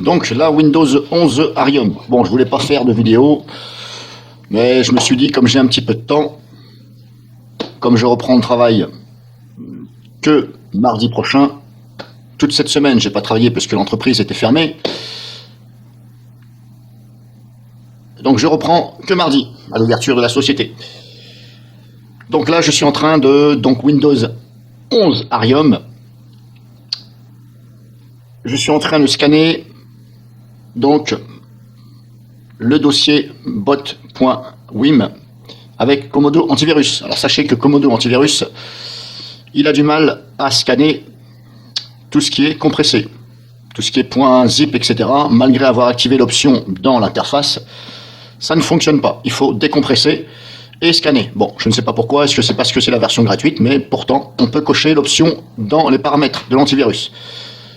Donc là, Windows 11 Arium. Bon, je voulais pas faire de vidéo, mais je me suis dit, comme j'ai un petit peu de temps, comme je reprends le travail que mardi prochain, toute cette semaine, j'ai pas travaillé parce que l'entreprise était fermée. Donc je reprends que mardi, à l'ouverture de la société. Donc là, je suis en train de... Donc Windows 11 Arium. Je suis en train de scanner donc le dossier bot.wim avec Comodo Antivirus. Alors sachez que Comodo Antivirus, il a du mal à scanner tout ce qui est compressé, tout ce qui est .zip, etc. Malgré avoir activé l'option dans l'interface, ça ne fonctionne pas. Il faut décompresser et scanner. Bon, je ne sais pas pourquoi, est-ce que c'est parce que c'est la version gratuite, mais pourtant, on peut cocher l'option dans les paramètres de l'antivirus.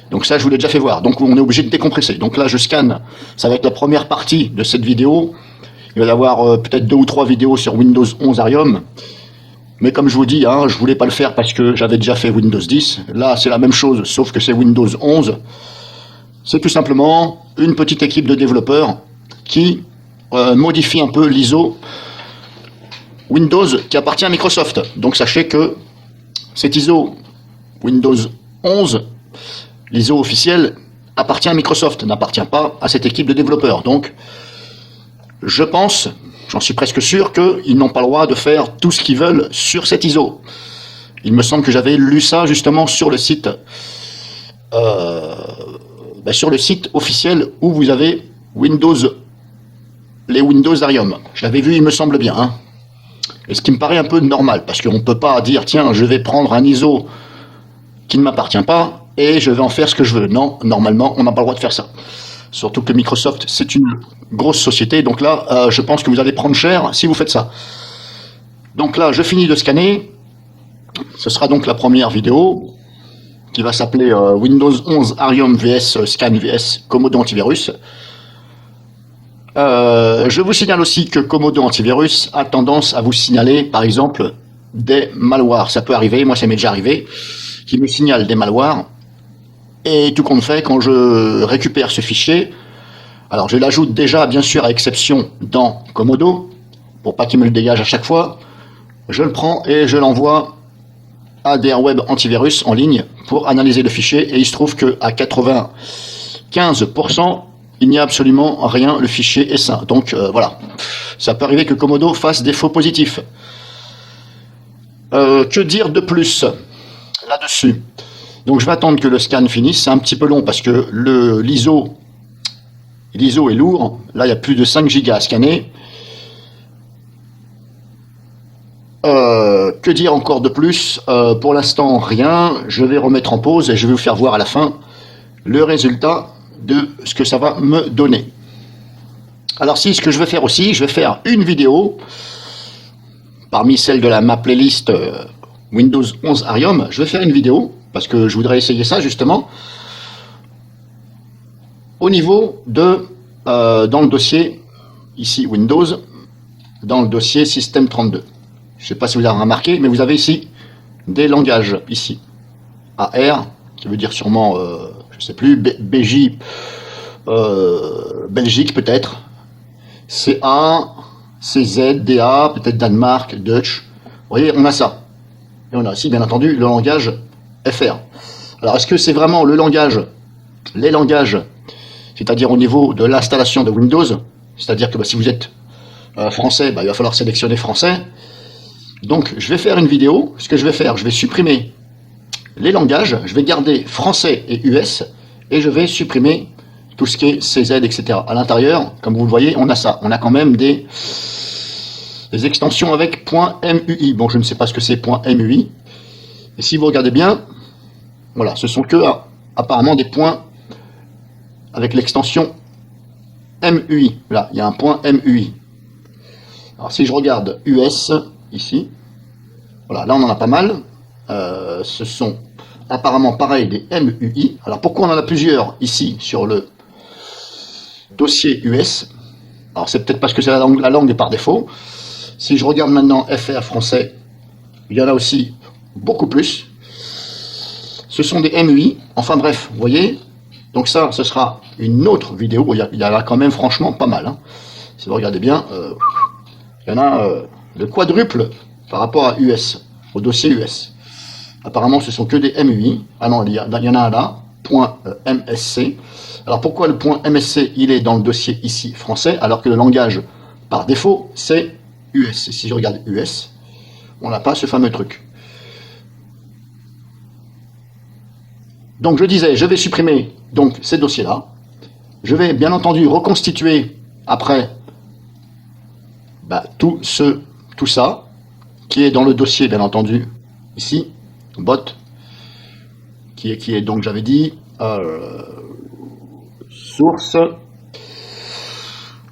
Donc ça, je vous l'ai déjà fait voir. Donc on est obligé de décompresser. Donc là, je scanne. Ça va être la première partie de cette vidéo. Il va y avoir peut-être 2 ou 3 vidéos sur Windows 11 Arium. Mais comme je vous dis, hein, je voulais pas le faire parce que j'avais déjà fait Windows 10. Là, c'est la même chose, sauf que c'est Windows 11. C'est tout simplement une petite équipe de développeurs qui modifie un peu l'ISO Windows qui appartient à Microsoft. Donc sachez que cet ISO Windows 11, l'ISO officiel, appartient à Microsoft, n'appartient pas à cette équipe de développeurs. Donc, je pense, j'en suis presque sûr, qu'ils n'ont pas le droit de faire tout ce qu'ils veulent sur cet ISO. Il me semble que j'avais lu ça justement sur le site, officiel où vous avez les Windows Arium. Je l'avais vu, il me semble bien. Hein. Et ce qui me paraît un peu normal, parce qu'on ne peut pas dire, tiens, je vais prendre un ISO qui ne m'appartient pas, et je vais en faire ce que je veux. Non, normalement, on n'a pas le droit de faire ça. Surtout que Microsoft, c'est une grosse société, donc là, je pense que vous allez prendre cher si vous faites ça. Donc là, je finis de scanner. Ce sera donc la première vidéo, qui va s'appeler Windows 11 Arium vs Scan vs Comodo Antivirus. Je vous signale aussi que Comodo Antivirus a tendance à vous signaler, par exemple, des malwares. Ça peut arriver, moi ça m'est déjà arrivé, qui me signale des malwares. Et tout compte fait, quand je récupère ce fichier, alors je l'ajoute déjà bien sûr à exception dans Comodo, pour pas qu'il me le dégage à chaque fois, je le prends et je l'envoie à DRWeb Antivirus en ligne pour analyser le fichier, et il se trouve qu'à 95%, il n'y a absolument rien, le fichier est sain. Donc voilà, ça peut arriver que Comodo fasse des faux positifs. Que dire de plus là-dessus? Donc je vais attendre que le scan finisse, c'est un petit peu long parce que l'ISO est lourd, là il y a plus de 5 Go à scanner. Que dire encore de plus? Pour l'instant rien, je vais remettre en pause et je vais vous faire voir à la fin le résultat de ce que ça va me donner. Alors si, ce que je vais faire aussi, je vais faire une vidéo, parmi celles de ma playlist Windows 11 Arium, je vais faire une vidéo, parce que je voudrais essayer ça justement, au niveau de, dans le dossier, ici Windows, dans le dossier Système 32. Je ne sais pas si vous avez remarqué, mais vous avez ici des langages, ici, AR, qui veut dire sûrement, je ne sais plus, BJ, Belgique peut-être, CA, CZ, DA, peut-être Danemark, Dutch. Vous voyez, on a ça. Et on a aussi, bien entendu, le langage FR. Alors, est-ce que c'est vraiment le langage, les langages, c'est-à-dire au niveau de l'installation de Windows, c'est-à-dire que si vous êtes français, il va falloir sélectionner français. Donc, je vais faire une vidéo. Ce que je vais faire, je vais supprimer les langages, je vais garder français et US, et je vais supprimer tout ce qui est CZ, etc. À l'intérieur, comme vous le voyez, on a ça. On a quand même des extensions avec .mui. Bon, je ne sais pas ce que c'est .mui. Et si vous regardez bien, voilà, ce sont que apparemment des points avec l'extension MUI. Là, il y a un point MUI. Alors si je regarde US, ici, voilà, là on en a pas mal. Ce sont apparemment pareil des MUI. Alors pourquoi on en a plusieurs ici sur le dossier US? Alors c'est peut-être parce que c'est la langue par défaut. Si je regarde maintenant FR français, il y en a aussi beaucoup plus. Ce sont des MUI. Enfin bref, vous voyez, Donc ça, ce sera une autre vidéo. Il y en a quand même franchement pas mal. Hein. Si vous regardez bien, il y en a le quadruple par rapport à US, au dossier US. Apparemment, ce sont que des MUI. Ah non, il y en a un là, .msc. Alors pourquoi le .msc, il est dans le dossier ici français, alors que le langage, par défaut, c'est US. Et si je regarde US, on n'a pas ce fameux truc. Donc je disais, je vais supprimer donc ces dossiers-là. Je vais bien entendu reconstituer après tout ça, qui est dans le dossier, bien entendu, ici, bot, qui est donc, j'avais dit, source.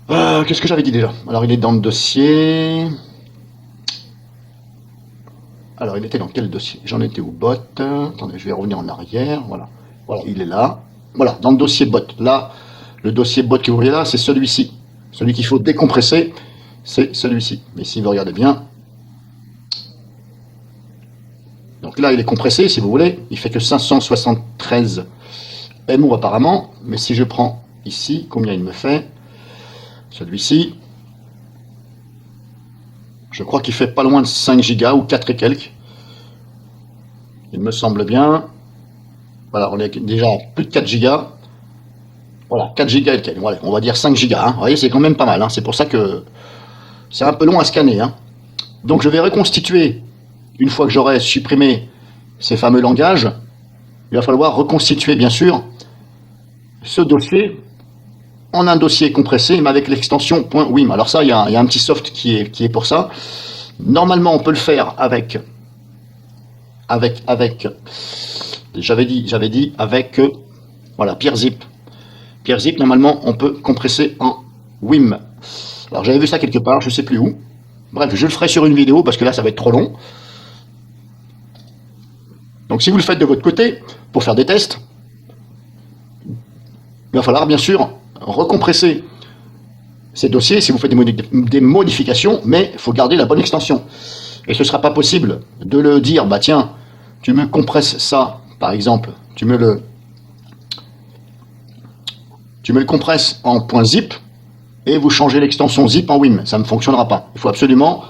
Qu'est-ce que j'avais dit déjà? Alors, il est dans le dossier. Alors, il était dans quel dossier? J'en étais où? Bot. Attendez, je vais revenir en arrière. Voilà. Voilà, il est là. Voilà, dans le dossier bot. Là, le dossier bot que vous voyez là, c'est celui-ci. Celui qu'il faut décompresser, c'est celui-ci. Mais si vous regardez bien, donc là, il est compressé, si vous voulez. Il fait que 573 MO apparemment. Mais si je prends ici, combien il me fait? Celui-ci, je crois qu'il fait pas loin de 5 gigas ou 4 et quelques. Il me semble bien. Voilà, on est déjà à plus de 4 gigas. Voilà, 4 gigas et quelques. Voilà, on va dire 5 gigas. Hein. Vous voyez, c'est quand même pas mal. Hein. C'est pour ça que c'est un peu long à scanner. Hein. Donc je vais reconstituer, une fois que j'aurai supprimé ces fameux langages, il va falloir reconstituer bien sûr ce dossier en un dossier compressé, mais avec l'extension .wim. Alors ça, il y a un petit soft qui est pour ça. Normalement, on peut le faire avec j'avais dit avec voilà, PeerZip. PeerZip, normalement, on peut compresser en WIM. Alors j'avais vu ça quelque part, je sais plus où. Bref, je le ferai sur une vidéo parce que là, ça va être trop long. Donc si vous le faites de votre côté, pour faire des tests, il va falloir bien sûr recompresser ces dossiers si vous faites des modifications, mais il faut garder la bonne extension. Et ce ne sera pas possible de le dire, bah tiens, tu me compresses ça, par exemple, tu me le compresses en .zip, et vous changez l'extension zip en WIM. Ça ne fonctionnera pas. Il faut absolument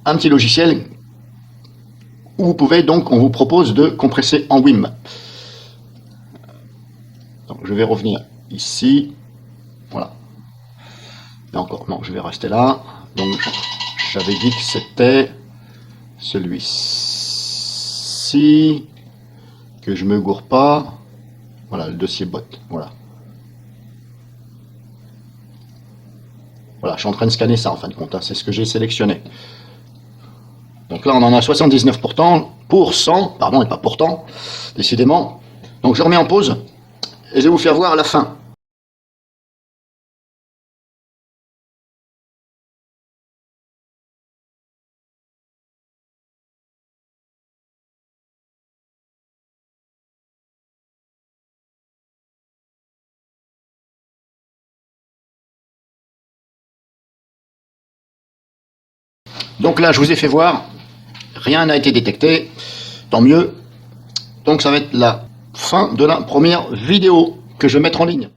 un petit logiciel où vous pouvez donc, on vous propose de compresser en WIM. Donc je vais revenir ici. Voilà. Là encore, non, je vais rester là. Donc j'avais dit que c'était celui-ci, que je me gourre pas. Voilà, le dossier bot. Voilà. Voilà, je suis en train de scanner ça en fin de compte. Hein, c'est ce que j'ai sélectionné. Donc là, on en a 79%, pardon, et pas pourtant, décidément. Donc je remets en pause et je vais vous faire voir à la fin. Donc là, je vous ai fait voir, rien n'a été détecté, tant mieux. Donc ça va être la fin de la première vidéo que je vais mettre en ligne.